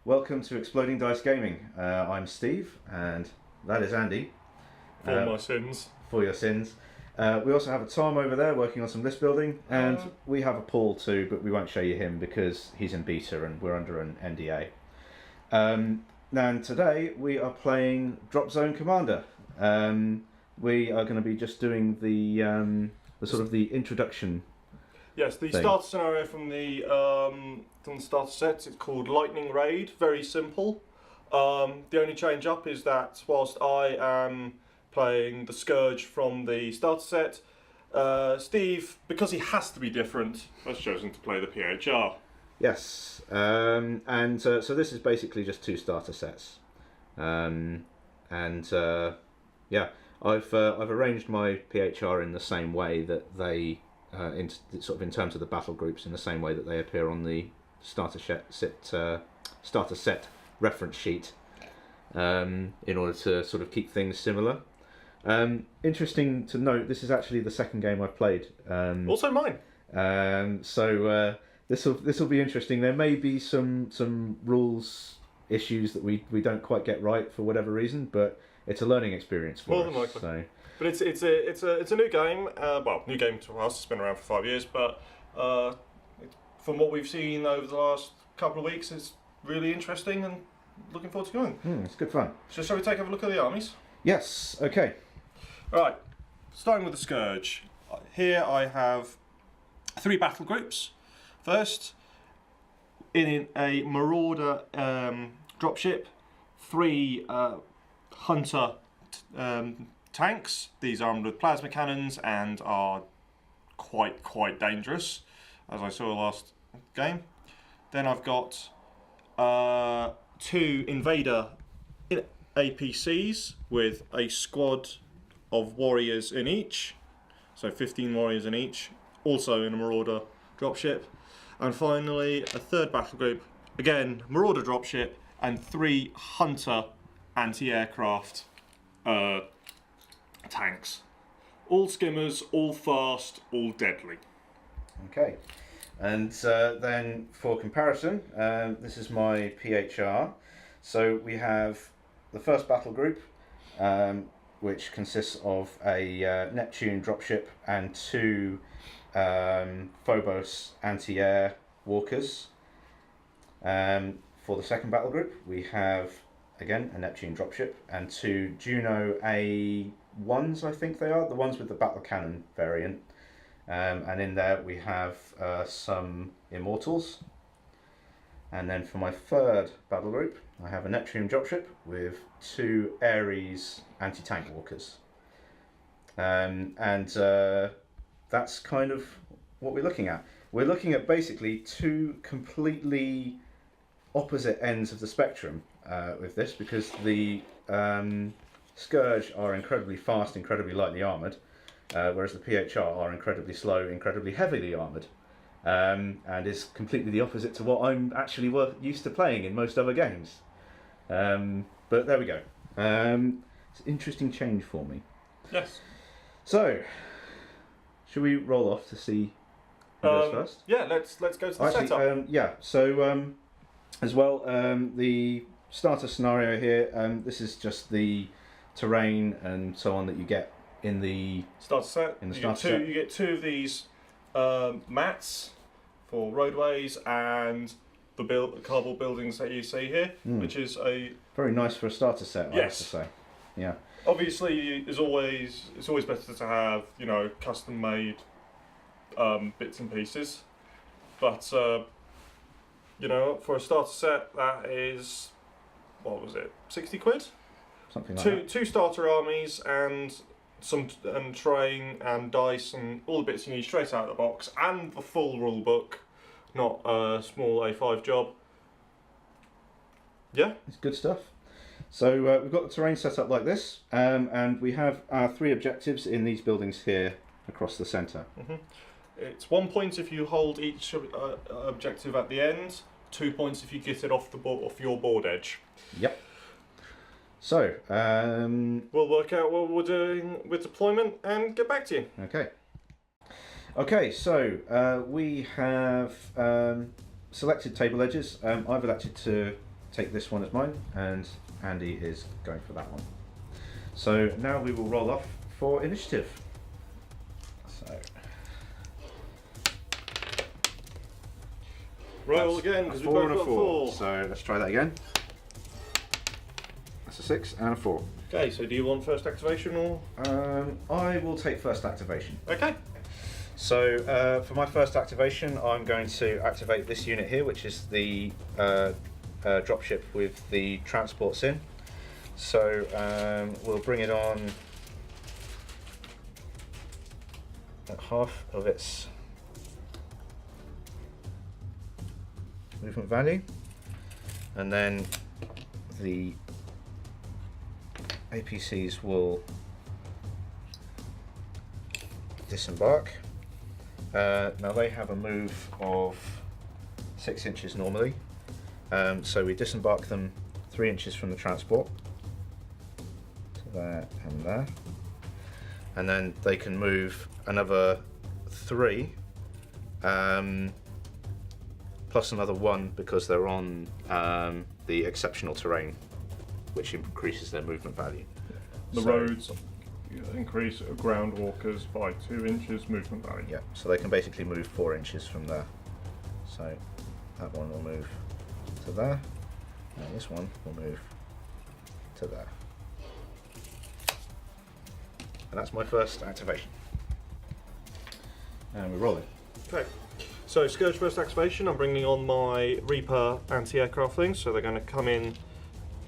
welcome to Exploding Dice Gaming. I'm Steve, and that is Andy. For my sins. For your sins. We also have a Tom over there working on some list building, and we have a Paul too, but we won't show you him because he's in beta and we're under an NDA. And today we are playing Dropzone Commander. We are going to be just doing the sort of the introduction. Yes, the thing. starter scenario from the starter set. It's called Lightning Raid. Very simple. The only change up is that whilst I am playing the Scourge from the starter set, Steve, because he has to be different, has chosen to play the PHR. Yes, so this is basically just two starter sets, yeah, I've arranged my PHR in the same way that they, in terms of the battle groups, in the same way that they appear on the starter set reference sheet, in order to sort of keep things similar. Interesting to note, this is actually the second game I've played. Also mine. This will be interesting. There may be some rules issues that we don't quite get right for whatever reason, but it's a learning experience for us. So. But it's a new game. Well, new game to us. It's been around for 5 years, but from what we've seen over the last couple of weeks, it's really interesting and looking forward to going. It's good fun. So shall we take a look at the armies? Yes. Okay. All right. Starting with the Scourge. Here I have 3 battle groups. First, in a Marauder dropship, 3 Hunter tanks. These are armed with plasma cannons and are quite dangerous, as I saw last game. Then I've got 2 Invader APCs with a squad of warriors in each, so 15 warriors in each, also in a Marauder dropship. And finally, a 3rd battle group, again, Marauder dropship, and 3 Hunter anti-aircraft tanks. All skimmers, all fast, all deadly. Okay. And then for comparison, this is my PHR. So we have the first battle group, which consists of a Neptune dropship and 2 Phobos anti-air walkers. For the second battle group, we have again a Neptune dropship and 2 Juno A1s, I think they are, the ones with the battle cannon variant. And in there we have some Immortals. And then for my third battle group, I have a Neptune dropship with 2 Ares anti-tank walkers. That's kind of what we're looking at. We're looking at basically 2 completely opposite ends of the spectrum with this, because the Scourge are incredibly fast, incredibly lightly armoured, whereas the PHR are incredibly slow, incredibly heavily armoured, and is completely the opposite to what I'm actually used to playing in most other games. But there we go. It's an interesting change for me. Yes. So, should we roll off to see who goes first? Yeah, let's go to the setup. Yeah, so as well, the starter scenario here, this is just the terrain and so on that you get in the starter set. You get 2 of these mats for roadways and the cardboard buildings that you see here, which is a very nice for a starter set. I have to say, yeah. Obviously, it's always better to have, custom made bits and pieces, but for a starter set that is, what was it, 60 quid? Something like that. 2 starter armies and terrain and dice and all the bits you need straight out of the box, and the full rule book, not a small A5 job. Yeah, it's good stuff. So we've got the terrain set up like this, and we have our 3 objectives in these buildings here across the centre. It's 1 point if you hold each objective at the end, 2 points if you get it off your board edge. Yep. So we'll work out what we're doing with deployment and get back to you. Okay. So we have selected table edges. I've elected to take this one as mine, and Andy is going for that one. So now we will roll off for initiative. So Roll again, because we've 4 both and a got 4. 4. So let's try that again. That's a 6 and a 4. Okay, so do you want first activation or? I will take first activation. Okay. So for my first activation, I'm going to activate this unit here, which is the dropship with the transports in. So we'll bring it on at half of its movement value, and then the APCs will disembark. Now they have a move of 6 inches normally, so we disembark them 3 inches from the transport, so there and there, and then they can move another 3 plus another 1 because they're on the exceptional terrain, which increases their movement value. The roads increase ground walkers by 2 inches movement value. Yeah, so they can basically move 4 inches from there. So that one will move to there, and this one will move to there. And that's my first activation. And we're rolling. Okay. So Scourge first activation, I'm bringing on my Reaper anti-aircraft things, so they're going to come in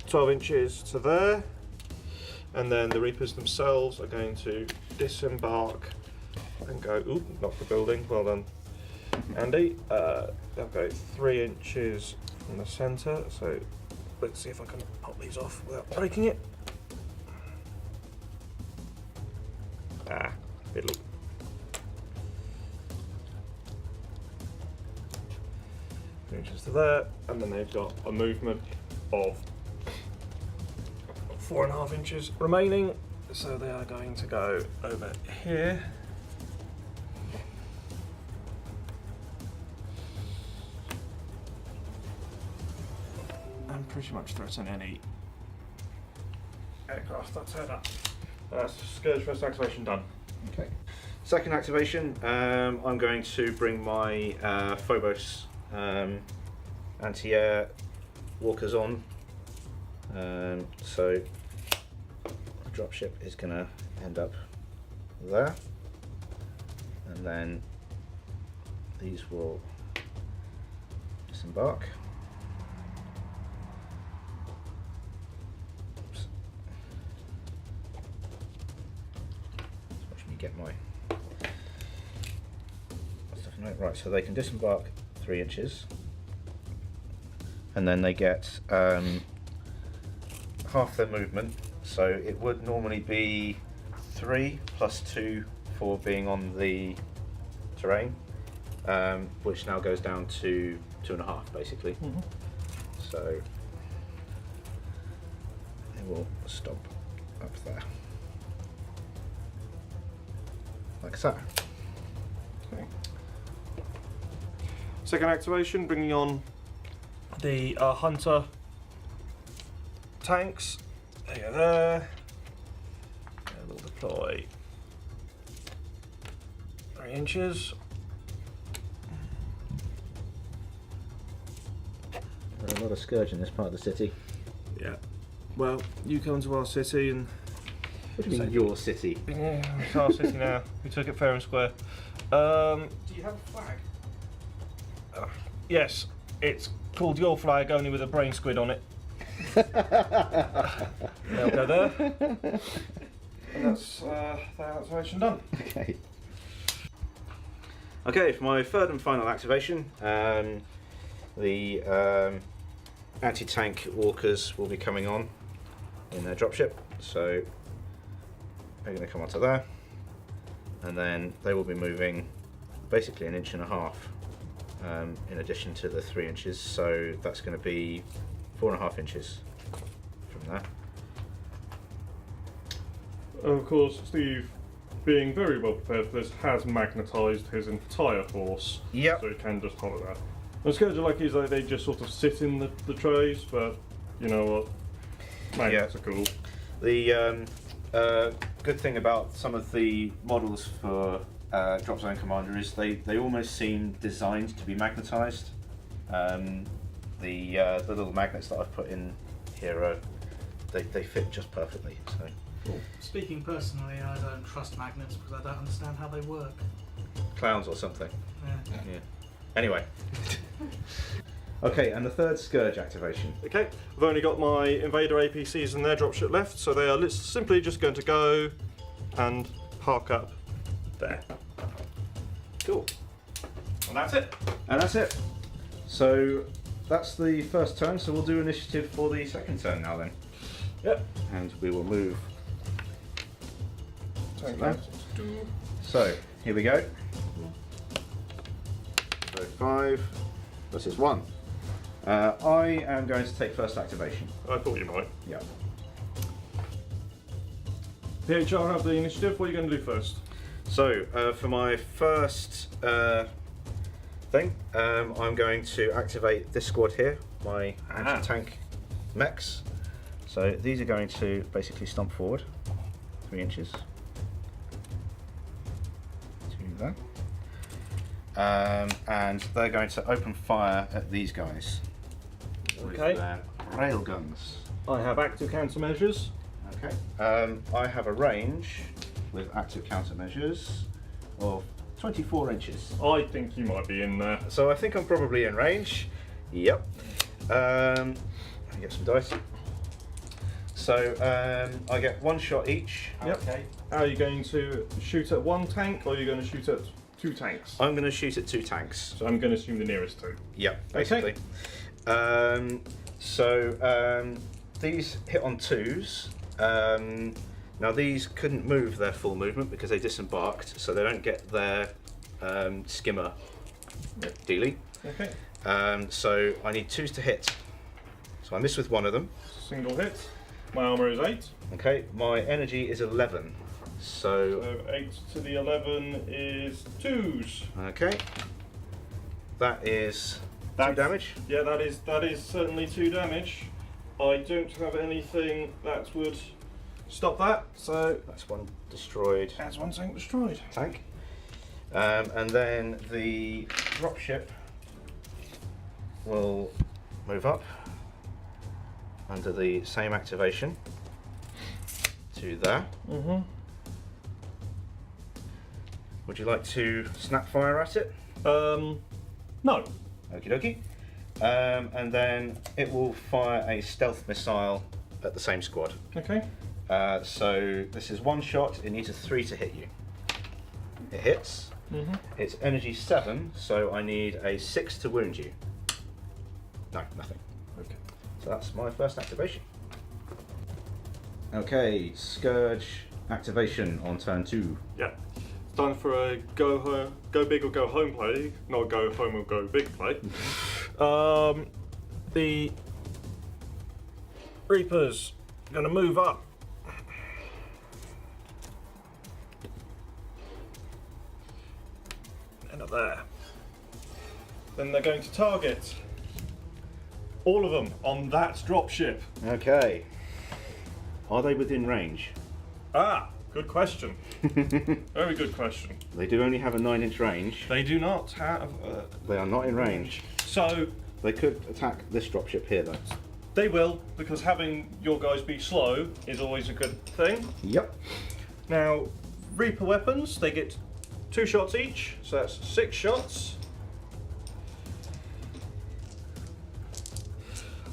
12 inches to there, and then the Reapers themselves are going to disembark and go, ooh, knock the building, well done Andy. They'll go 3 inches from the centre, so let's see if I can pop these off without breaking it. Ah, fiddly. Inches to there, and then they've got a movement of 4.5 inches remaining, so they are going to go over here. And pretty much threaten any aircraft that turn up. That's Scourge first activation done. Okay. Second activation, I'm going to bring my Phobos anti-air walkers on. So the dropship is going to end up there, and then these will disembark. Oops. Just watch me get my stuff in right. So they can disembark 3 inches, and then they get half their movement, so it would normally be 3 plus 2 for being on the terrain, which now goes down to 2.5 basically. Mm-hmm. So it will stomp up there like so. Okay. Second activation, bringing on the Hunter tanks. They go there. And we'll deploy 3 inches. There's a lot of Scourge in this part of the city. Yeah. Well, you come to our city and. What do you mean, your city? Yeah, it's our city now. We took it fair and square. Do you have a flag? Yes, it's called Your Flag, only with a brain squid on it. They'll go there. And that's the activation done. Okay. Okay, for my third and final activation, the anti-tank walkers will be coming on in their dropship. So they're going to come onto there, and then they will be moving basically 1.5 inches in addition to the 3 inches. So that's going to be 4.5 inches from there. Of course, Steve, being very well prepared for this, has magnetised his entire force. Yep. So he can just follow that. The Scourge are lucky is that they just sort of sit in the trays, but you know what? Magnets are cool. The good thing about some of the models for Dropzone Commander is they almost seem designed to be magnetised. The little magnets that I've put in here are they fit just perfectly. So Speaking personally, I don't trust magnets because I don't understand how they work. clowns or something. Yeah. Anyway. Okay, and the third Scourge activation. Okay, I've only got my Invader APCs and their dropship left, so they are simply just going to go and park up there. Cool. And that's it. And that's it. So that's the first turn, so we'll do initiative for the second turn now then. Yep. And we will move. Tank that. So, here we go. So 5 versus 1. I am going to take first activation. I thought you might. Yeah. PHR have the initiative. What are you going to do first? So, for my first thing, I'm going to activate this squad here, my anti-tank mechs. So these are going to basically stomp forward 3 inches to that. And they're going to open fire at these guys with Okay. their rail guns. I have active countermeasures. Okay. I have a range with active countermeasures of 24 inches. I think you might be in there. So I think I'm probably in range. Yep. Let me get some dice. So I get 1 shot each. Yep. Okay. Are you going to shoot at 1 tank or are you going to shoot at 2 tanks? I'm going to shoot at 2 tanks. So I'm going to assume the nearest 2. Yep, basically. These hit on 2s. Now these couldn't move their full movement because they disembarked, so they don't get their skimmer dealy. Okay. So I need 2s to hit. So I miss with 1 of them. Single hit. My armour is 8. Okay, my energy is 11. So So 8 to the 11 is 2s. okay, that is 2 damage. Yeah, that is certainly 2 damage. I don't have anything that would stop that, so That's 1 destroyed that's 1 tank destroyed. tank. And then the dropship will move up under the same activation to there. Mm-hmm. Would you like to snap fire at it? No. Okie dokie. And then it will fire a stealth missile at the same squad. Okay. So this is 1 shot, it needs a 3 to hit you. It hits. Mm-hmm. It's energy 7, so I need a 6 to wound you. No, nothing. Okay. So that's my first activation. Okay, Scourge activation on turn 2. Yeah. It's time for a go big or go home play, not go home or go big play. The Reapers are going to move up. And up there. Then they're going to target all of them on that dropship. Okay. Are they within range? Ah, good question. Very good question. They do only have a 9-inch range. They do not have. They are not in range. So They could attack this dropship here though. they will, because having your guys be slow is always a good thing. Yep. Now, Reaper weapons, they get 2 shots each, so that's 6 shots.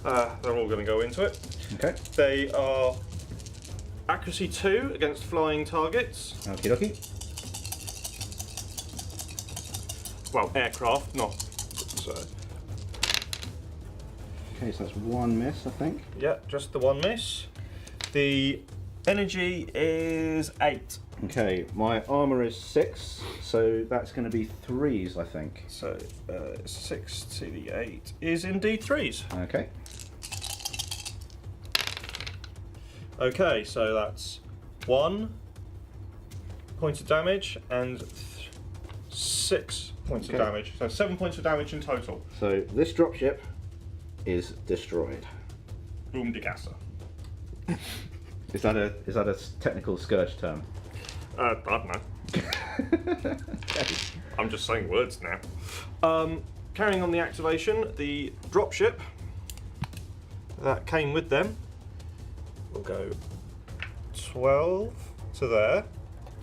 They're all going to go into it. Okay. They are accuracy 2 against flying targets. Okie dokie. Well, aircraft, not. So, Okay, so that's 1 miss, I think. yeah, just the 1 miss. The energy is 8. Okay, my armor is 6, so that's going to be 3s, I think. So 6 to the 8 is indeed 3s. Okay. Okay, so that's 1 point of damage and 6 points Okay. of damage. So 7 points of damage in total. So this dropship is destroyed. Boom de casa. Is that a technical Scourge term? I don't know. I'm just saying words now. Carrying on the activation, the dropship that came with them will go 12 to there.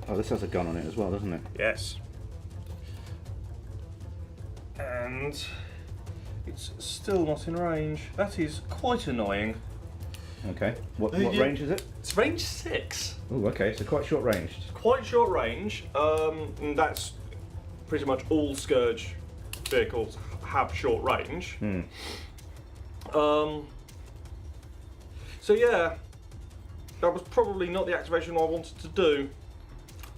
Oh, this has a gun on it as well, doesn't it? Yes. And it's still not in range. That is quite annoying. Okay. What You- range is it? It's range 6. Oh, okay. So quite short ranged. Quite short range. And that's pretty much all Scourge vehicles have short range. So yeah, that was probably not the activation I wanted to do.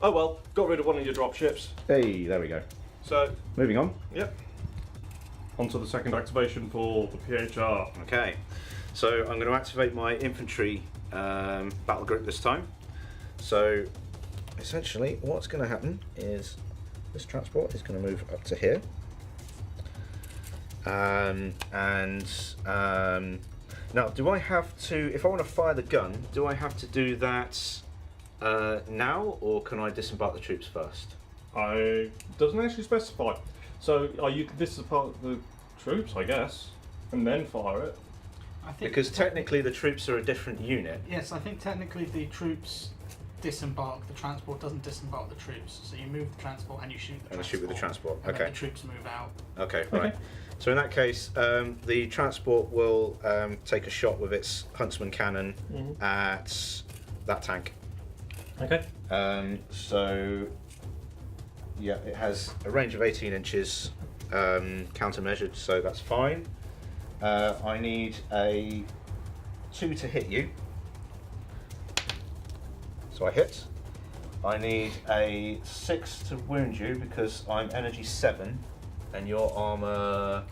Oh well, got rid of one of your dropships. Hey, there we go. So, Moving on. yep. On to the second activation for the PHR. Okay. So I'm going to activate my infantry battle group this time. So essentially, what's going to happen is this transport is going to move up to here. Now, do I have to, if I want to fire the gun, do I have to do that now, or can I disembark the troops first? Doesn't actually specify. So are you? This is a part of the troops, I guess, and then fire it. I think Because technically the troops are a different unit. yes, I think technically the troops disembark. The transport doesn't disembark the troops. So you move the transport and you shoot the And I transport. shoot with the transport. And Okay. then the troops move out. Okay, right. So in that case, the transport will take a shot with its huntsman cannon at that tank. Okay. So yeah, it has a range of 18 inches countermeasured, so that's fine. I need a 2 to hit you. So I hit. I need a 6 to wound you because I'm energy 7 and your armor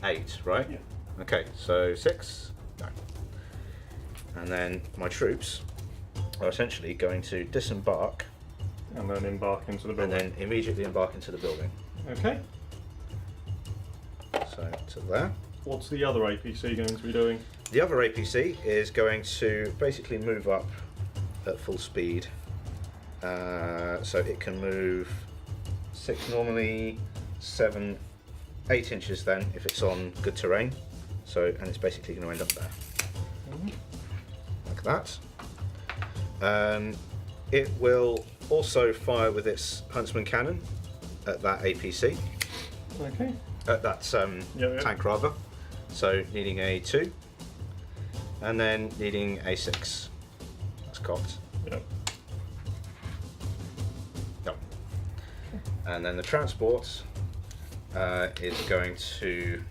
8, right? Yeah. Okay, so 6. No. And then my troops are essentially going to disembark And then embark into the and building. then immediately embark into the building. Okay. So to there. What's the other APC going to be doing? The other APC is going to basically move up at full speed. So it can move 6 normally, 7, 8 inches then if it's on good terrain. So, and it's basically going to end up there. Like that. It will also fire with its huntsman cannon at that APC. Okay. At that Yeah. tank rather. So needing a 2 and then needing a 6. That's cocked. Yep. Yep. And then the transport is going to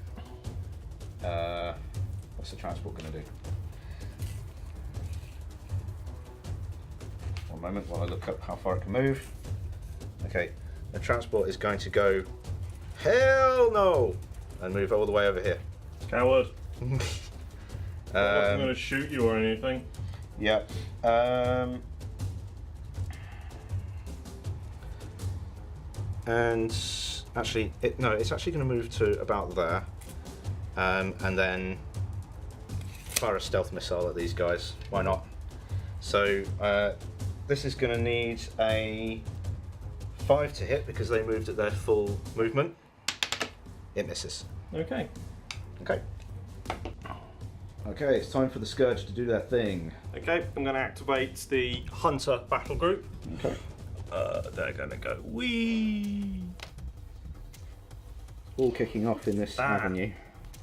what's the transport going to do? One moment while I look up how far it can move. Okay, the transport is going to go hell no and move all the way over here. Coward. I'm not going Um, to shoot you or anything. yeah. And actually, it's actually going to move to about there, and then fire a stealth missile at these guys. Why not? So this is going to need a 5 to hit because they moved at their full movement. It misses. Okay. Okay. Okay, it's time for the Scourge to do their thing. Okay, I'm going to activate the Hunter battle group. Okay. They're going to go wee. All kicking off in this avenue.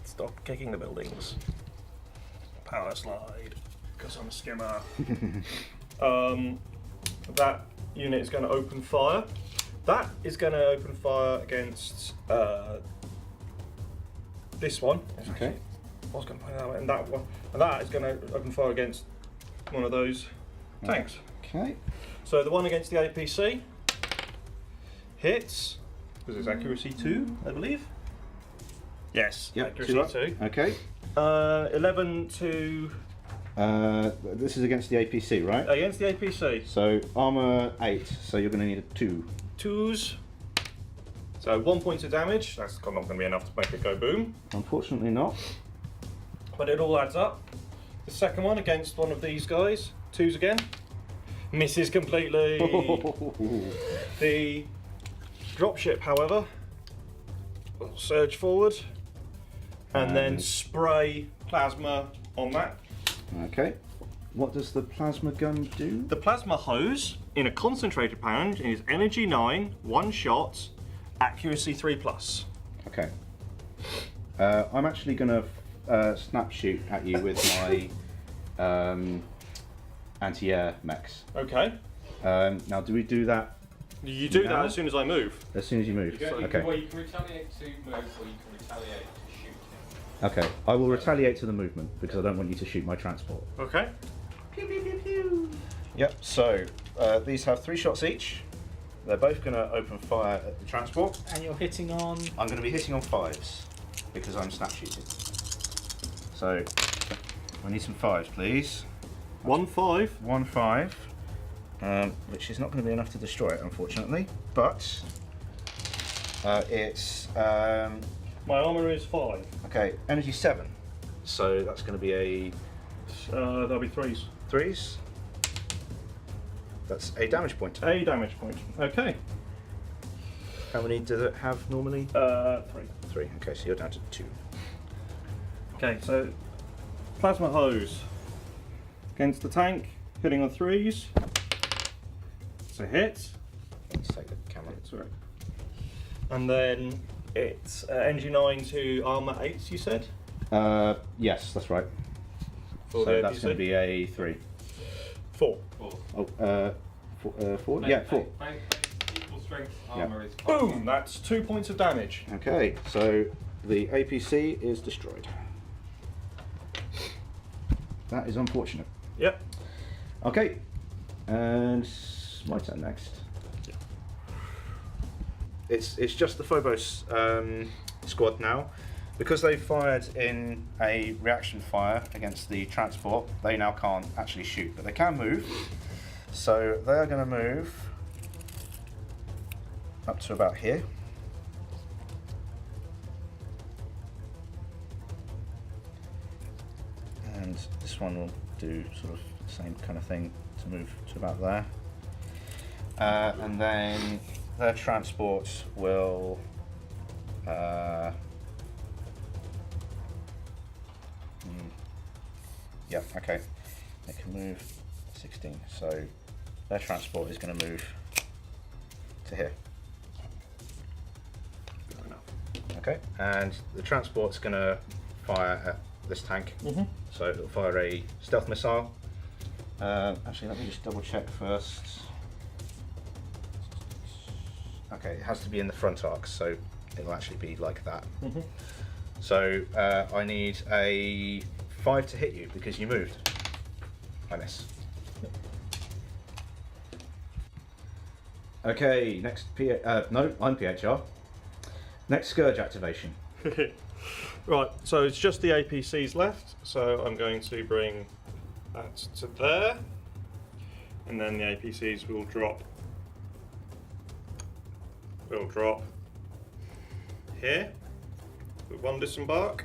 Stop kicking the buildings. Power slide, because I'm a skimmer. That unit is going to open fire. That is going to open fire against this one. Okay. I was going to point that way, and that one. And that is going to open fire against one of those tanks. Okay. So the one against the APC hits, because it's accuracy 2, I believe. Yes, Yep, accuracy 2 up. 2. Okay. 11 to This is against the APC, right? against the APC. So armor 8, so you're going to need a 2. 2s. So 1 point of damage. That's not going to be enough to make it go boom. Unfortunately not. But it all adds up. The second one against one of these guys. 2s again. Misses completely. The dropship, however, will surge forward and then spray plasma on that. Okay. What does the plasma gun do? The plasma hose in a concentrated pound is energy 9, 1 shot, accuracy 3+. Okay. I'm actually going to snap shoot at you with my anti-air mechs. Okay. Now, do we do that You do now? that as soon as I move. As soon as you move? Okay. Well, you can retaliate to move, or you can retaliate to shoot. Okay. I will retaliate to the movement because I don't want you to shoot my transport. Okay. Pew pew pew pew. Yep. So these have 3 shots each. They're both going to open fire at the transport. And you're hitting on. I'm going to be hitting on 5s because I'm snap shooting. So I need some 5s, please. 1 5. 1 5, which is not going to be enough to destroy it, unfortunately. But it's My armour is 5. okay. Energy 7, so that's going to be a That'll be 3s. 3s. That's a damage point. A damage point. Okay. How many does it have normally? 3. 3. Okay, so you're down to 2. Okay, so plasma hose against the tank, hitting on 3s. It's a hit. Let's take the camera. Sorry. And then it's energy 9 to armour 8s, you said? Yes, that's right. For So the that's APC? going to be a 3. 4. Oh, 4? Yeah, 4. Equal strength Yeah. armor is 5. Boom! That's 2 points of damage. Okay, so the APC is destroyed. That is unfortunate. Yep. Okay, and my turn next. Yeah. It's just the Phobos squad now. Because they fired in a reaction fire against the transport, they now can't actually shoot, but they can move. So they are going to move up to about here. And this one will do sort of the same kind of thing to move to about there. And then their transport will yeah, okay. They can move 16, so their transport is going to move to here. Fair enough. Okay, and the transport's going to fire at this tank. So it'll fire a stealth missile. Actually, let me just double check first. Okay, it has to be in the front arc, so it'll actually be like that. So I need a 5 to hit you because you moved. I miss. Okay, next no, I'm PHR. Next Scourge activation. Right, so it's just the APCs left, so I'm going to bring that to there, and then the APCs will drop here with 1 disembark.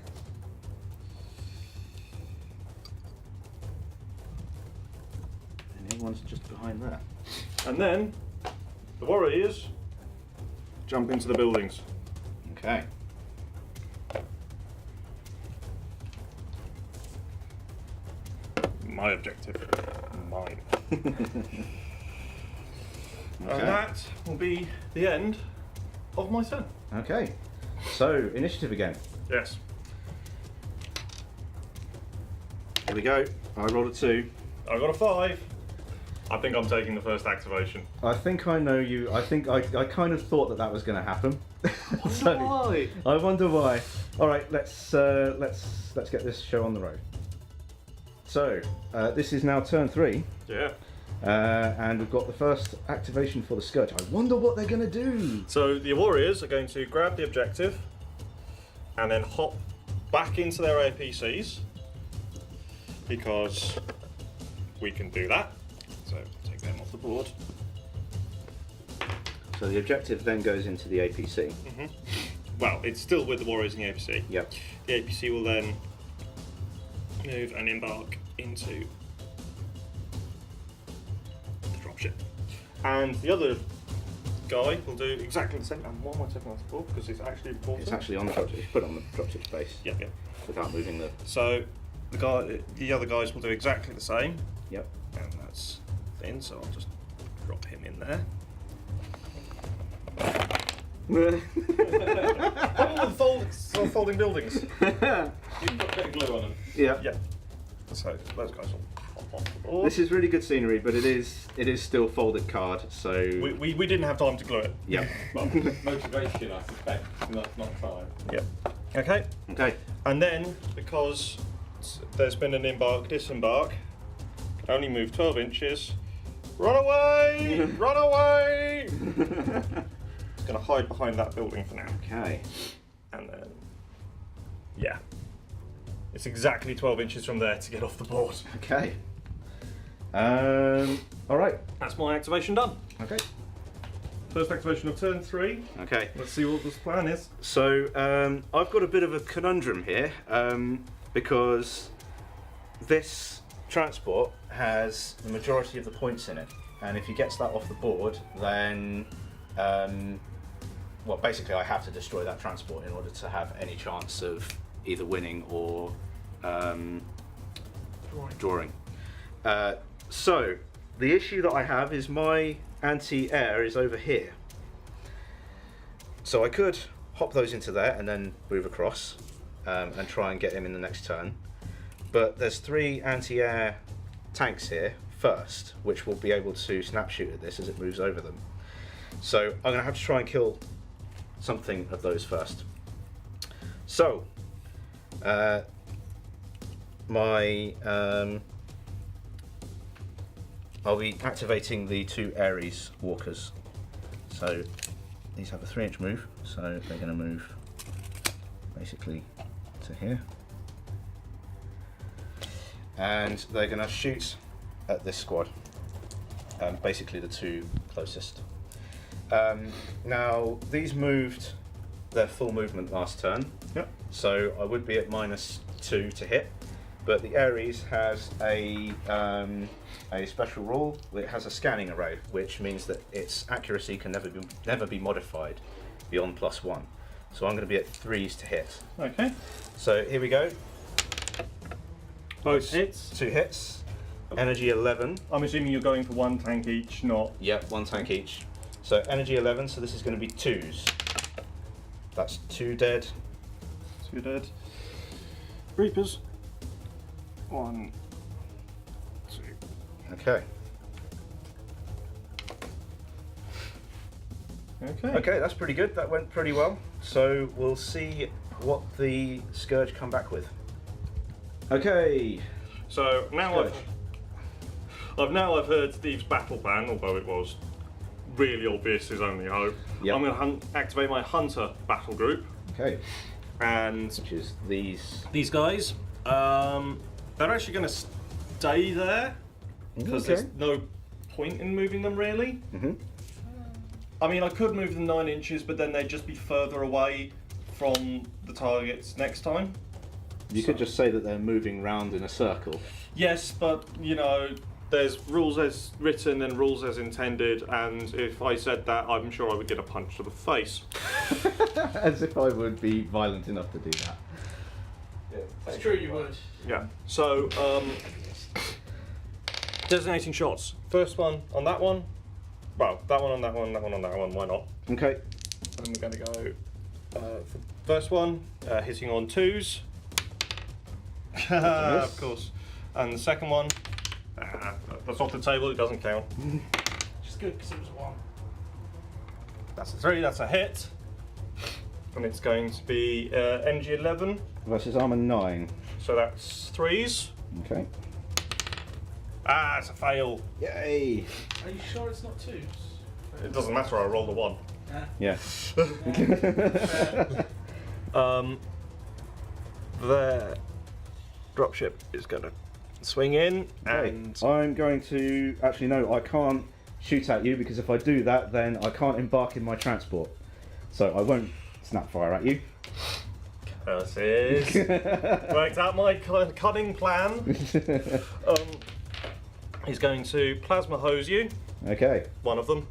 And the other one's just behind there. And then the warriors jump into the buildings. Okay. My objective. Mine. And Okay. that will be the end of my turn. Okay. So initiative again. Yes. Here we go. I rolled a 2. I got a 5. I think I'm taking the first activation. I think I know you. I think I kind of thought that was going to happen. So, Why? I wonder why. All right, let's get this show on the road. So this is now turn 3, Yeah. and we've got the first activation for the Scourge. I wonder what they're going to do. So the warriors are going to grab the objective and then hop back into their APCs because we can do that. So take them off the board. So So the objective then goes into the APC. Well, it's still with the warriors in the APC. Yep. The APC will then move and embark into the dropship. And the other guy will do exactly the same. And why am I taking off the board? Because it's actually important. It's actually on the dropship. You put it on the dropship space. Yep, yep. Without moving the. So the other guys will do exactly the same. Yep. And that's thin, so I'll just drop him in there. Folding buildings. You can put a bit of glue on them. Yeah. Yeah. So those guys will pop off the board. This is really good scenery, but it is still folded card. So. We didn't have time to glue it. Yeah. Well, motivation, I suspect, not trying. Yeah. Okay. Okay. And then, because there's been an disembark, can only move 12 inches. Run away! Run away! It's going to hide behind that building for now. Okay. And then, yeah. It's exactly 12 inches from there to get off the board. Okay. All right. That's my activation done. Okay. First activation of turn 3. Okay. Let's see what this plan is. So I've got a bit of a conundrum here because this transport has the majority of the points in it, and if he gets that off the board, then well, basically I have to destroy that transport in order to have any chance of either winning or drawing. So the issue that I have is my anti-air is over here. So I could hop those into there and then move across and try and get him in the next turn. But there's 3 anti-air tanks here first, which will be able to snap shoot at this as it moves over them. So I'm going to have to try and kill something of those first. So I'll be activating the 2 Ares walkers. So these have a 3-inch move, so they're going to move basically to here. And they're going to shoot at this squad, basically the 2 closest. Now, these moved their full movement last turn, Yep. so I would be at -2 to hit. But the Ares has a special rule. It has a scanning array, which means that its accuracy can never be modified beyond +1. So I'm going to be at 3s to hit. Okay. So here we go. Both hits. 2 hits. Energy 11. I'm assuming you're going for 1 tank each, not... Yep, 1 tank each. So energy 11. So this is going to be 2s. That's 2 dead. 2 dead. Reapers. 1, 2. Okay. Okay. Okay, that's pretty good. That went pretty well. So we'll see what the Scourge come back with. Okay. So now Scourge. I've heard Steve's battle plan, although it was really obvious his only hope. Yep. I'm going to activate my Hunter battle group, Okay. and Which is these. these guys, they're actually going to stay there because Okay. there's no point in moving them really. Mhm. I mean, I could move them 9 inches, but then they'd just be further away from the targets next time. You could just say that they're moving round in a circle. Yes, but you know, there's rules as written and rules as intended, and if I said that, I'm sure I would get a punch to the face. As if I would be violent enough to do that. It's true, you would. Yeah. So, designating shots. First one on that one. Well, that one on that one, that one on that one. Why not? Okay. And we're going to go for first one, hitting on 2s. Of course. And the second one, that's off the table. It doesn't count. Which is good because it was 1. That's a 3. That's a hit. And it's going to be energy 11. Versus armor 9. So that's 3s. Okay. Ah, it's a fail. Yay! Are you sure it's not 2s? It doesn't matter. I rolled a 1. Yeah. The dropship is going to swing in, Okay. and I'm going to. Actually, no, I can't shoot at you, because if I do that, then I can't embark in my transport. So I won't snap fire at you. Curses. Worked out my cunning plan. He's going to plasma hose you. Okay. One of them.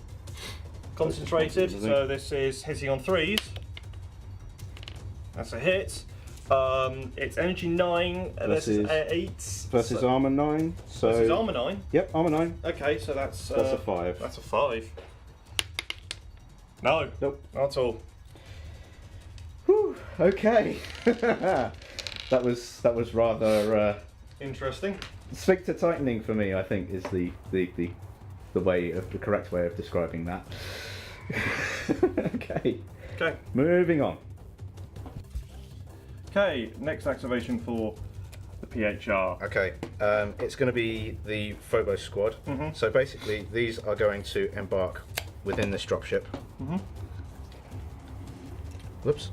Concentrated. So this is hitting on 3s. That's a hit. It's energy 9 versus 8. Versus armor 9. So versus armor 9. Yep, armor 9. Okay, so that's a 5. That's a 5. No. Nope. Not at all. Whew, okay. that was rather Interesting. sphincter tightening for me, I think, is the correct way of describing that. Okay. Okay. Moving on. Okay, next activation for the PHR. Okay, it's going to be the Phobos squad. So basically, these are going to embark within this dropship. Whoops.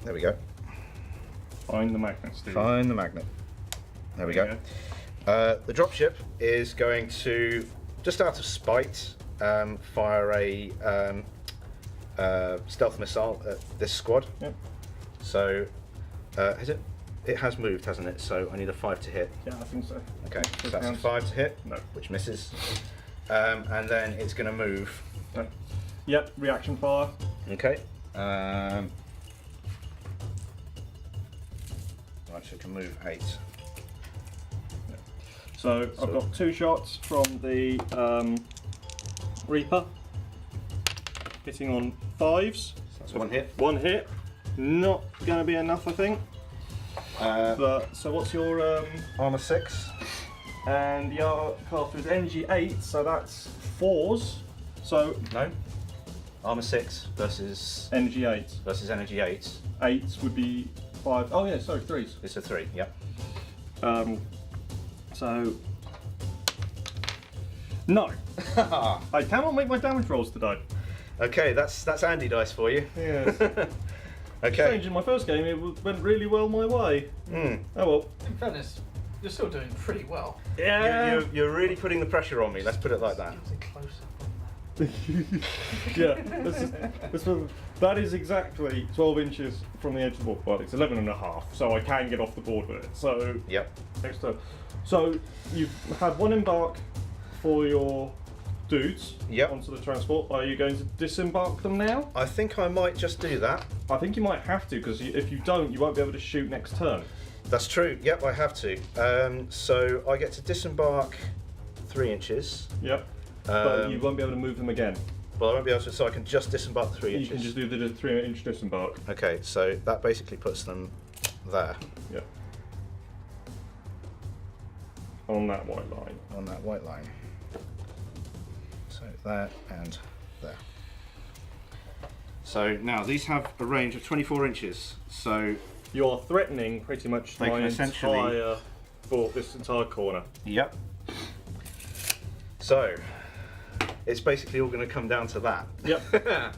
There we go. Find the magnet, Steve. Find the magnet. There we go. The dropship is going to, just out of spite, fire a stealth missile at this squad. Yep. So, it has moved, hasn't it? So I need a 5 to hit. Yeah, I think so. Okay, so Good that's a count. 5 to hit, No. which misses. And then it's going to move. No. Yep, reaction fire. Okay. Right, so it can move 8. So I've got 2 shots from the Reaper, hitting on 5s. So that's 1 hit. 1 hit, not going to be enough, I think. But so what's your Armor 6. and your caster is energy 8, so that's 4s. So No. Armor 6 versus energy 8. energy 8. 8s would be 5. Oh yeah, sorry, 3s. It's a 3. Yep. So no, I cannot make my damage rolls today. Okay, that's Andy dice for you. Yes. Okay. Strange, in my first game it went really well my way. Oh well. In fairness, you're still doing pretty well. Yeah. You're really putting the pressure on me. Let's put it like that. Gives a close up on that. Yeah, that is exactly 12 inches from the edge of the board. Well, it's 11 and a half, so I can get off the board with it. So Yep. next turn. So you've had 1 embark for your dudes Yep. onto the transport. Are you going to disembark them now? I think I might just do that. I think you might have to, because if you don't, you won't be able to shoot next turn. That's true. Yep, I have to. So I get to disembark 3 inches. Yep. But you won't be able to move them again. Well, I won't be able to. So I can just disembark 3 You inches. can just do the 3-inch disembark. Okay, so that basically puts them there Yep. On that white line. on that white line. So there and there. So now these have a range of 24 inches. So You're threatening pretty much They my can essentially- entire for this entire corner. yep. So it's basically all going to come down to that. Yep.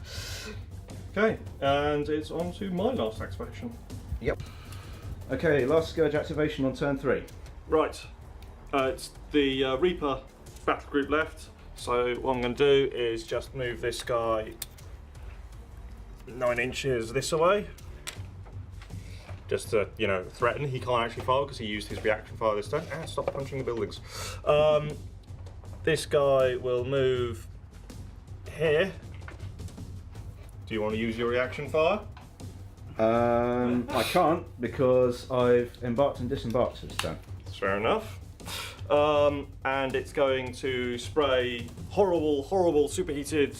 Okay, and it's on to my last activation. Yep. Okay, last Scourge activation on turn 3. Right, it's the Reaper battle group left. So what I'm going to do is just move this guy 9 inches this away. Just to, threaten. He can't actually fire because he used his reaction fire this time. Ah, stop punching the buildings. This guy will move here. Do you want to use your reaction fire? I can't because I've embarked and disembarked this turn. Fair enough. And it's going to spray horrible, horrible superheated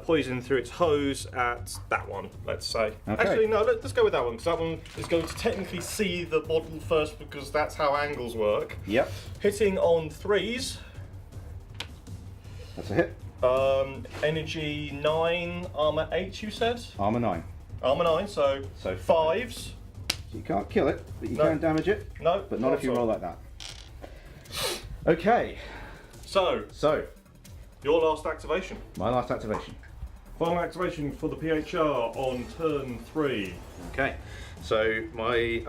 poison through its hose at that one, let's say. Okay. Actually, no, let's go with that one, because that one is going to technically see the model first, because that's how angles work. Yep. Hitting on 3s. That's a hit. Energy 9, armor 8, you said? Armor 9. Armor 9, so, So 5s. So you can't kill it, but you No. can damage it. No, But not if you at all. roll like that. Okay, So, so your last activation. my last activation. Final activation for the PHR on turn 3. Okay, so my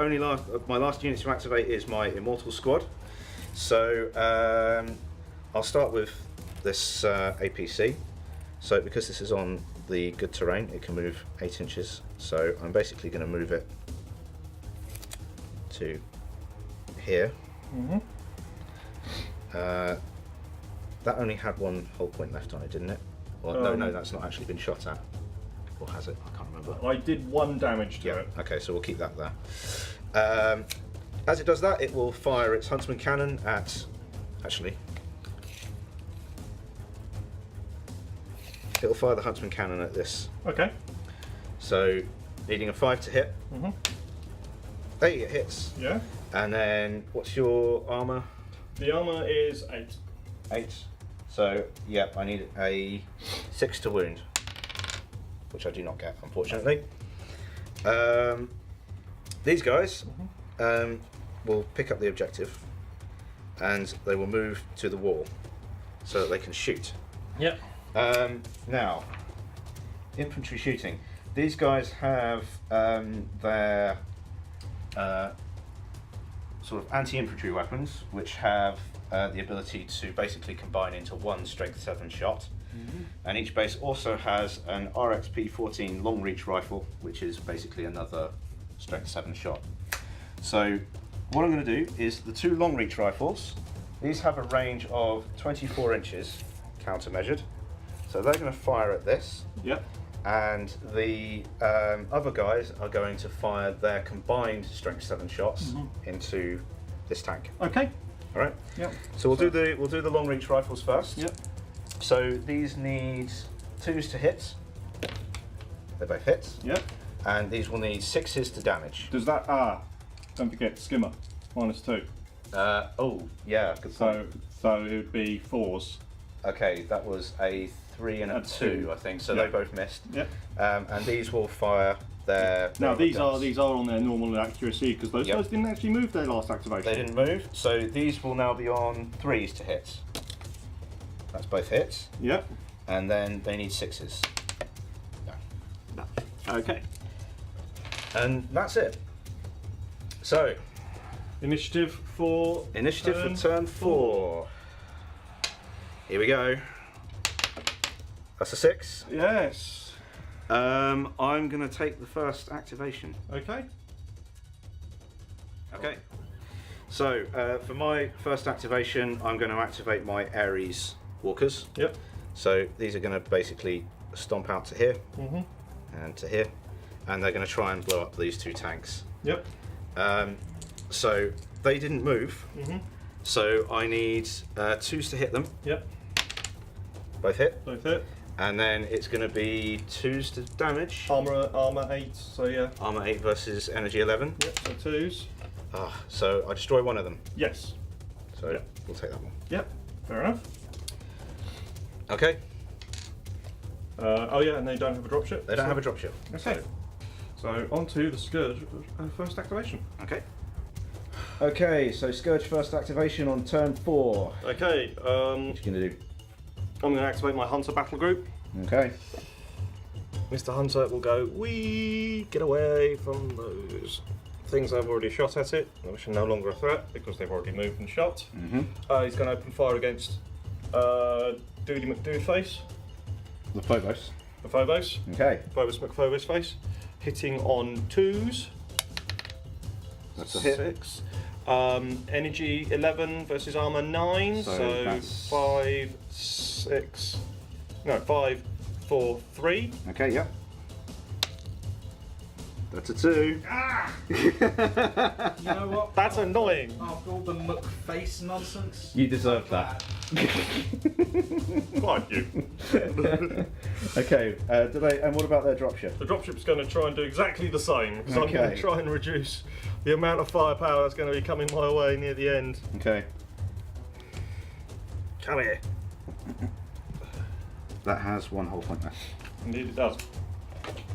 last unit to activate is my Immortal Squad. So I'll start with this APC. So because this is on the good terrain, it can move 8 inches. So I'm basically going to move it to here. Mm-hmm. That only had 1 hull point left on it, didn't it? Well, no, that's not actually been shot at. Or has it? I can't remember. I did 1 damage to it. Okay, so we'll keep that there. As it does that, it will fire its Huntsman cannon at... Actually... It'll fire the Huntsman cannon at this. Okay. So, needing a 5 to hit. Mm-hmm. Hey, it hits. Yeah. And then, what's your armour? The armour is 8. 8. So, yep, I need a 6 to wound. Which I do not get, unfortunately. These guys will pick up the objective and they will move to the wall so that they can shoot. Yep. Now, infantry shooting. These guys have their sort of anti-infantry weapons, which have the ability to basically combine into 1 strength 7 shot. And each base also has an RXP-14 long reach rifle, which is basically another strength 7 shot. So what I'm going to do is the 2 long reach rifles, these have a range of 24 inches counter-measured. So they're going to fire at this. Yep. And the other guys are going to fire their combined strength 7 shots into this tank. Okay. All right. Yep. So we'll do the long reach rifles first. Yep. So these need 2s to hit. They're both hits. Yep. And these will need 6s to damage. Does that don't forget skimmer -2. Oh yeah, good point. So it would be 4s. Okay, that was a 3 and a 2, I think. So they both missed. Yep. And these will fire their. Now their these guns. are on their normal accuracy because those guys didn't actually move their last activation. They didn't move, so these will now be on 3s to hit. That's both hits. Yep. And then they need 6s. No. Okay. And that's it. So, Initiative for turn 4. Here we go. That's a 6. Yes. I'm going to take the first activation. Okay. Okay. So, for my first activation, I'm going to activate my Ares walkers. Yep. So, these are going to basically stomp out to here and to here, and they're going to try and blow up these 2 tanks. Yep. So, they didn't move. So, I need 2s to hit them. Yep. Both hit. Both hit. And then it's going to be 2s to damage. Armor 8. So yeah. Armor 8 versus energy 11. Yep. So 2s. So I destroy one of them. Yes. So Yep. we'll take that one. Yep. Fair enough. Okay. Oh yeah, and they don't have a dropship. They don't have a dropship. Okay. So on to the Scourge first activation. Okay. Okay, so Scourge first activation on turn 4. Okay. What are you going to do? I'm going to activate my Hunter battle group. Okay. Mr. Hunter will go, "Wee, get away from those things I've already shot at it, which are no longer a threat because they've already moved and shot." He's going to open fire against Doody McDoodface, The Phobos. the Phobos, Okay. Phobos McPhobos face, hitting on 2s. That's a hit. 6. Energy 11 versus armor 9, So so that's- 5, 6. No, 5, 4, 3. Okay, yep. That's a 2. You know what? That's annoying. After all the McFace nonsense. You deserve that. Quite you. Okay, and what about their dropship? The dropship's going to try and do exactly the same, because I'm going Okay. to try and reduce the amount of firepower that's going to be coming my way near the end. Okay. Come here. That has 1 whole point left. Indeed it does.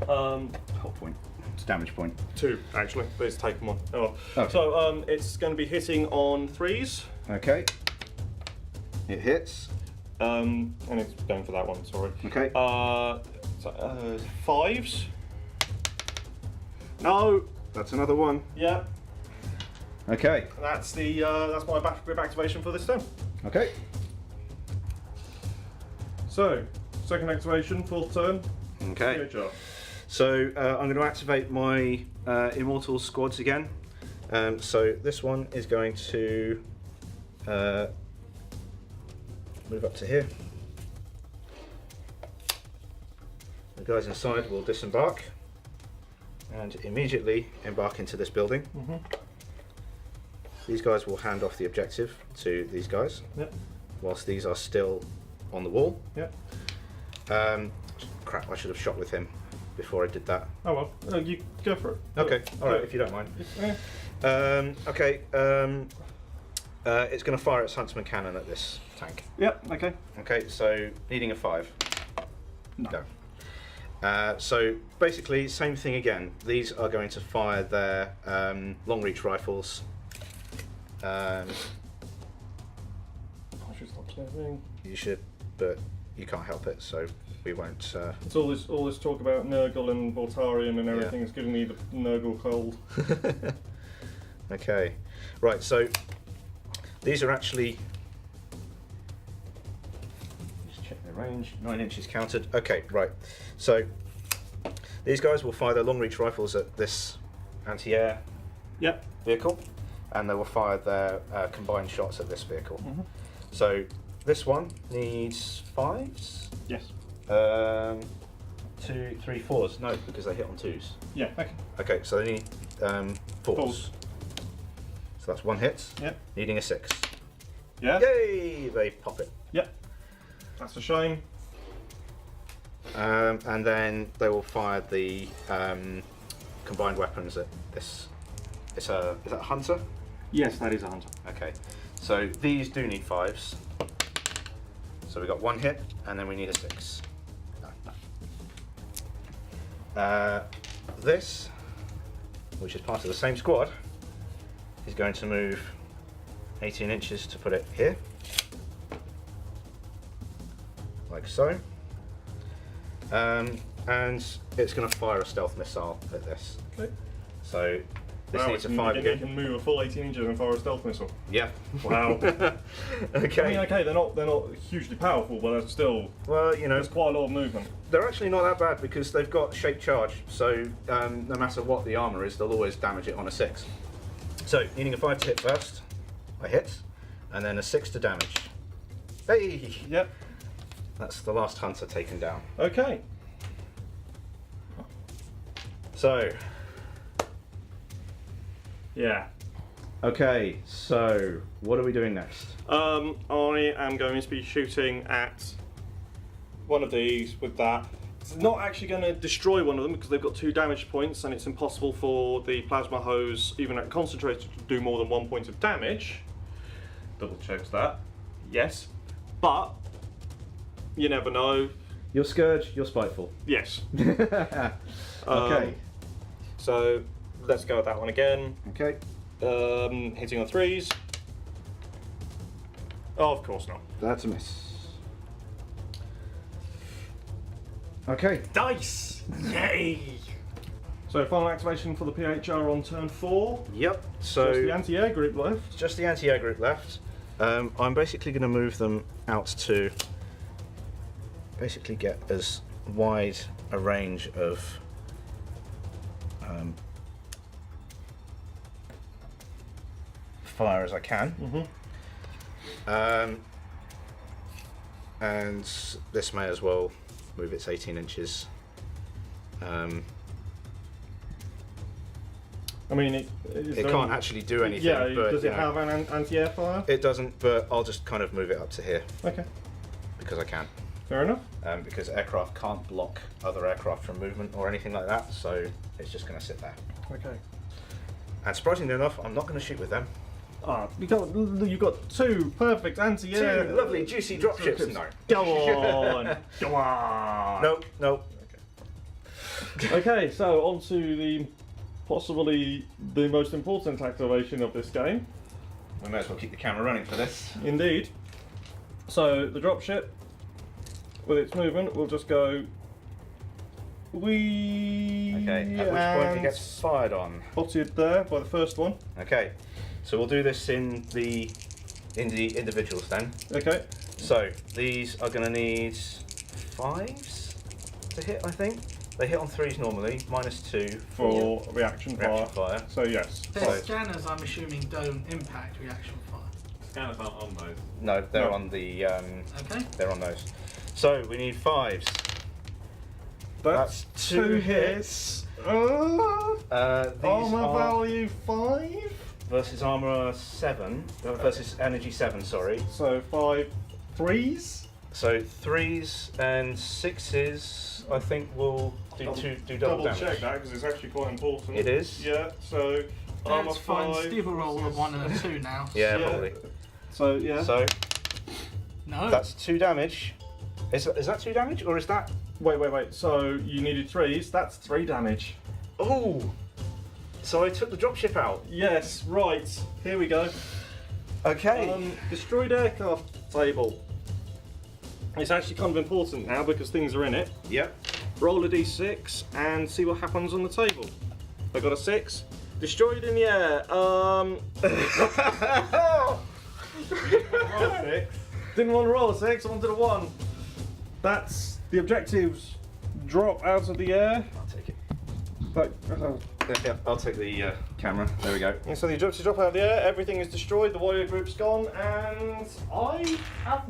Whole point. It's damage point. 2, actually. Please take them on. Oh. Okay. So it's going to be hitting on 3s. Okay. It hits. And it's going for that one, sorry. Okay. 5s. No. That's another 1. Yeah. Okay. That's my battle group activation for this turn. Okay. So, second activation, fourth turn. Okay. PHR. So I'm going to activate my Immortal squads again. So this one is going to move up to here. The guys inside will disembark and immediately embark into this building. These guys will hand off the objective to these guys, whilst these are still on the wall. Crap, I should have shot with him before I did that. Oh well, you go for it. Okay, alright, if you don't mind. It's going to fire its Huntsman cannon at this tank. Yep, okay. Okay, so needing a 5. No. So basically, same thing again. These are going to fire their long reach rifles. I should stop saving. You should, but you can't help it, so we won't. It's all this talk about Nurgle and Voltarian and everything. Yeah. It's giving me the Nurgle cold. Okay, right. So these are actually. Just check the range. 9 inches counted. Okay, right. So these guys will fire their long reach rifles at this anti-air Yep. vehicle, and they will fire their combined shots at this vehicle. So this one needs 5s. Yes. 2, 3, 4s. No, because they hit on 2s. Yeah. Okay. Okay, so they need 4s. Fours. So that's 1 hit. Yep. Needing a 6. Yeah. Yay! They pop it. Yep. That's a shame. And then they will fire the combined weapons at this. Is that a hunter? Yes, that is a hunter. Okay. So these do need 5s. So we got 1 hit, and then we need a 6. This, which is part of the same squad, is going to move 18 inches to put it here, like so. And it's going to fire a stealth missile at this. Okay. So this Wow, needs a it 5 can, again. it can move a full 18 inches and fire a stealth missile. Yeah. Wow. Okay. I mean, okay, they're not hugely powerful, but they're still. Well, you know, There's quite a lot of movement. they're actually not that bad because they've got shape charge. So no matter what the armor is, they'll always damage it on a 6. So needing a 5 to hit first, I hit, and then a 6 to damage. Hey! Yep. That's the last hunter taken down. Okay. So. Yeah. Okay, so what are we doing next? I am going to be shooting at one of these with that. It's not actually going to destroy one of them because they've got 2 damage points and it's impossible for the plasma hose, even at concentrated, to do more than 1 point of damage. Double checks that. Yes. But you never know. You're Scourge, you're spiteful. Yes. Okay. So let's go with that one again. Okay. Hitting on 3s. Oh, of course not. That's a miss. Okay. Dice! Yay! So final activation for the PHR on turn 4. Yep. So Just the anti-air group left. just the anti-air group left. I'm basically going to move them out to basically get as wide a range of fire as I can. And this may as well move its 18 inches. I mean, It can't actually do anything. Yeah, but, does you it know, have an anti-air fire? It doesn't, but I'll just kind of move it up to here Okay, because I can. fair enough. Because aircraft can't block other aircraft from movement or anything like that, so it's just going to sit there. Okay. And surprisingly enough, I'm not going to shoot with them. Ah, you've got 2 perfect anti-air. 2 lovely, juicy dropships. No. Go on, go on. No, no. Okay, so on to the possibly the most important activation of this game. We may as well keep the camera running for this. Indeed. So the dropship, with its movement, will just go. Okay, at which point it gets fired on. Spotted there by the first one. Okay, So we'll do this in the individuals then. Okay. So these are going to need 5s to hit, I think. They hit on 3s normally, -2 For reaction fire. So yes. The So, scanners, I'm assuming, don't impact reaction fire. Scanners aren't on those. No, they're No. on the. Okay. They're on those. So we need 5s. that's 2 hits. Armor These are value 5. versus armor 7. Versus energy 7. Sorry. So 5 3s. So 3s and 6s, I think will do double damage. check that because it's actually quite important. It is? Yeah. So armor That's fine. 5. Steve will roll a 1 and a 2 now. Yeah, Yeah. probably. So yeah. So No. that's 2 damage. Is that 2 damage or is that? Wait. So you needed 3s. That's 3 damage. Oh. So I took the dropship out. Yes. Right. Here we go. Okay. Destroyed aircraft table. It's actually kind of important now because things are in it. Yep. Roll a d6 and see what happens on the table. I got a 6. Destroyed in the air. Didn't want to roll a 6. I wanted a 1. That's the objectives. Drop out of the air. I'll take it. But, Yeah, I'll take the camera. There we go. and so the objectives drop out of the air. Everything is destroyed. The warrior group's gone, and I have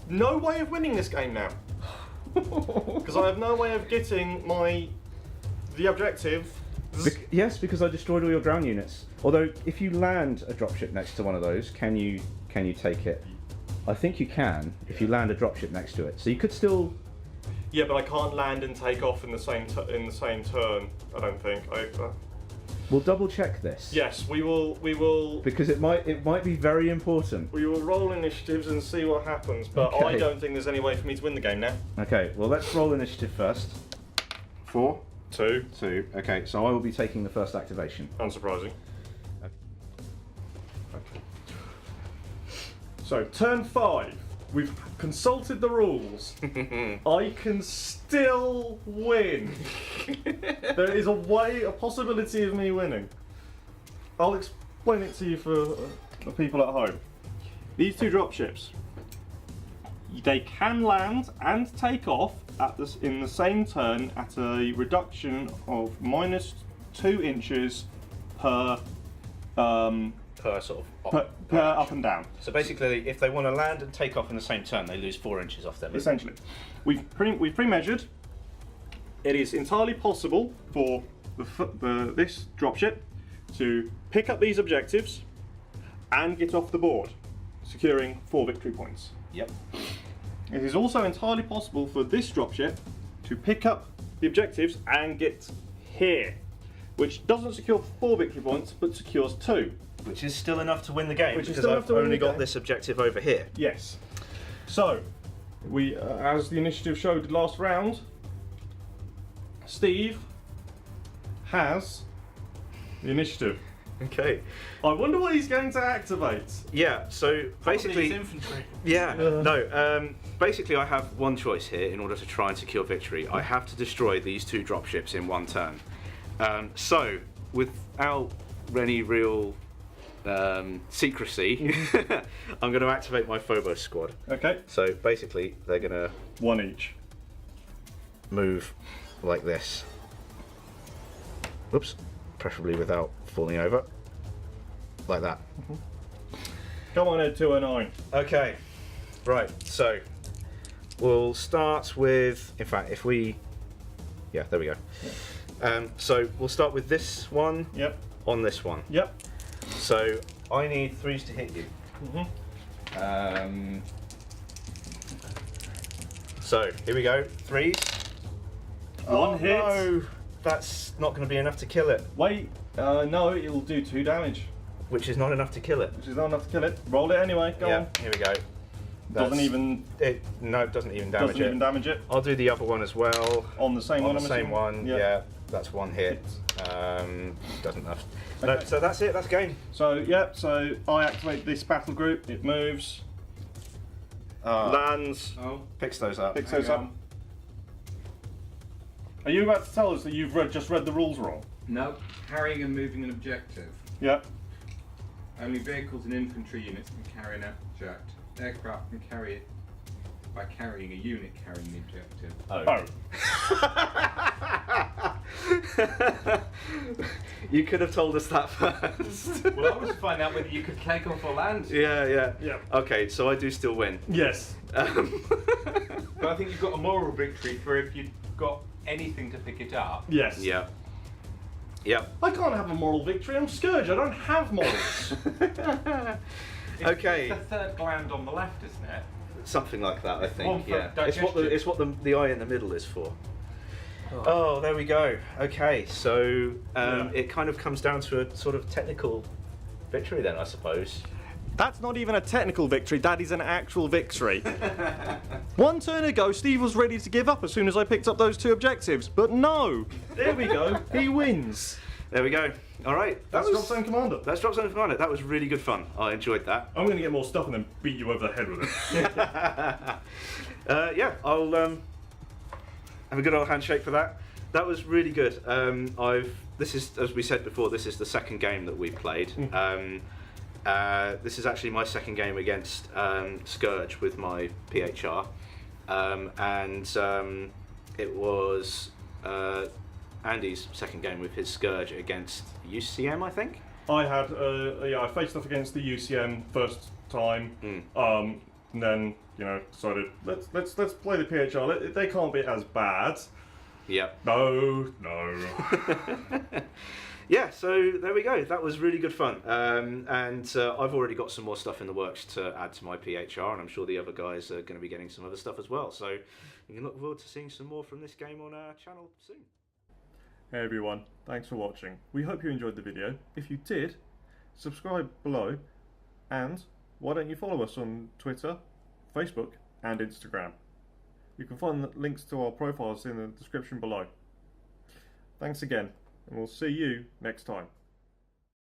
no way of winning this game now. Because I have no way of getting the objective. Yes, because I destroyed all your ground units. Although, if you land a dropship next to one of those, can you take it? I think you can if you land a dropship next to it. So you could still. Yeah, but I can't land and take off in the same turn. I don't think. We'll double check this. Yes, we will. Because it might be very important. We will roll initiatives and see what happens. But I Okay. don't think there's any way for me to win the game now. Okay, well let's roll initiative first. 4, 2. 2. Okay, so I will be taking the first activation. Unsurprising. So, turn 5. We've consulted the rules. I can still win. There is a possibility of me winning. I'll explain it to you for the people at home. These 2 dropships, they can land and take off in the same turn at a reduction of -2 inches per Per sort of. per up and down. So basically, if they want to land and take off in the same turn, they lose 4 inches off their movement. Essentially, we've pre-measured. It is entirely possible for this dropship to pick up these objectives and get off the board, securing 4 victory points. Yep. It is also entirely possible for this dropship to pick up the objectives and get here, which doesn't secure 4 victory points but secures 2. Which is still enough to win the game. Which is because still enough I've to win only the got game. this objective over here. Yes. So, we, as the initiative showed last round, Steve has the initiative. Okay. I wonder what he's going to activate. Yeah. So basically, Probably his infantry. yeah. No. Basically, I have one choice here in order to try and secure victory. I have to destroy these 2 dropships in one turn. So, without any real secrecy, I'm going to activate my Phobos squad. Okay. So basically, they're going to 1 each. move like this. Oops. Preferably without falling over. Like that. Come on, Ed, 209. Okay. Right. So we'll start with. In fact, if we. Yeah. There we go. So we'll start with this one Yep. on this one. Yep. So I need 3s to hit you. Mhm. So here we go. 3s. One hit. No, that's not going to be enough to kill it. Wait. No, it'll do 2 damage, Which is not enough to kill it. which is not enough to kill it. Roll it anyway. Go Yeah. on. Here we go. Doesn't even No, it doesn't even damage doesn't even damage it. I'll do the other one as well. On the same On one. the I'm same assuming? one. Yeah. That's 1 hit. Doesn't enough. No, Okay. so that's it. That's game. So yeah, so I activate this battle group. It moves, lands, Oh, Picks those up. picks those hang up. on. Are you about to tell us that you've just read the rules wrong? No, carrying and moving an objective. Yeah. Only vehicles and infantry units can carry an object. Aircraft can carry it by carrying a unit carrying the objective. You could have told us that first. Well, I was to find out whether you could take off or land. Yeah. Yeah. Okay, so I do still win. Yes. But I think you've got a moral victory for if you've got anything to pick it up. Yes. Yeah. Yep. I can't have a moral victory. I'm Scourge. I don't have morals. Okay. It's the third gland on the left, isn't it? Something like that, I One think. for Yeah. digestion. It's what the eye in the middle is for. Oh, there we go. Okay, so it kind of comes down to a sort of technical victory then, I suppose. That's not even a technical victory, that is an actual victory. One turn ago, Steve was ready to give up as soon as I picked up those 2 objectives, but no! There we go, he wins. There we go. All right. That's Dropzone Commander. That's Dropzone Commander. That was really good fun. I enjoyed that. I'm going to get more stuff and then beat you over the head with it. Yeah, I'll have a good old handshake for that. That was really good. This is, as we said before, this is the second game that we played. This is actually my second game against Scourge with my PHR, and it was Andy's second game with his Scourge against UCM, I think. I had, I faced off against the UCM first time, and then, decided, let's play the PHR, they can't be as bad. Yep. No. Yeah, so there we go. That was really good fun. And I've already got some more stuff in the works to add to my PHR, and I'm sure the other guys are going to be getting some other stuff as well. So you can look forward to seeing some more from this game on our channel soon. Hey everyone, thanks for watching. We hope you enjoyed the video. If you did, subscribe below, and why don't you follow us on Twitter, Facebook and Instagram. You can find the links to our profiles in the description below. Thanks again, and we'll see you next time.